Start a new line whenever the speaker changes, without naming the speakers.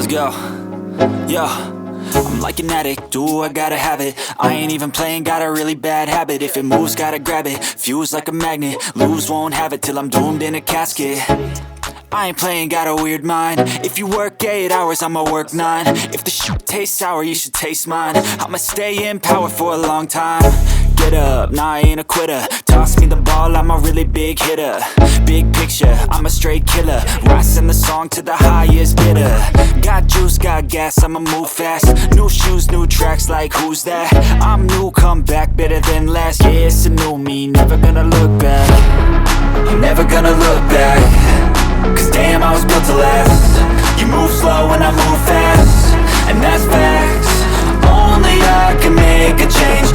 Let's go. Yo, I'm like an addict, do I gotta have it. I ain't even playing, got a really bad habit. If it moves, gotta grab it, fuse like a magnet. Lose, won't have it till I'm doomed in a casket. I ain't playing, got a weird mind. If you work 8 hours, I'ma work 9. If the shit tastes sour, you should taste mine. I'ma stay in power for a long time. Get up, nah, I ain't a quitter. Toss me the ball, I'm a really big hitter. Big picture, I'm a straight killer. Rising the song to the highest bidder. Got juice, got gas, I'ma move fast. New shoes, new tracks, like who's that? I'm new, come back, better than last. Yeah, it's a new me, never gonna look back. I'm never gonna look back. Cause damn, I was built to last. You move slow and I move fast, and that's facts. Only I can make a change.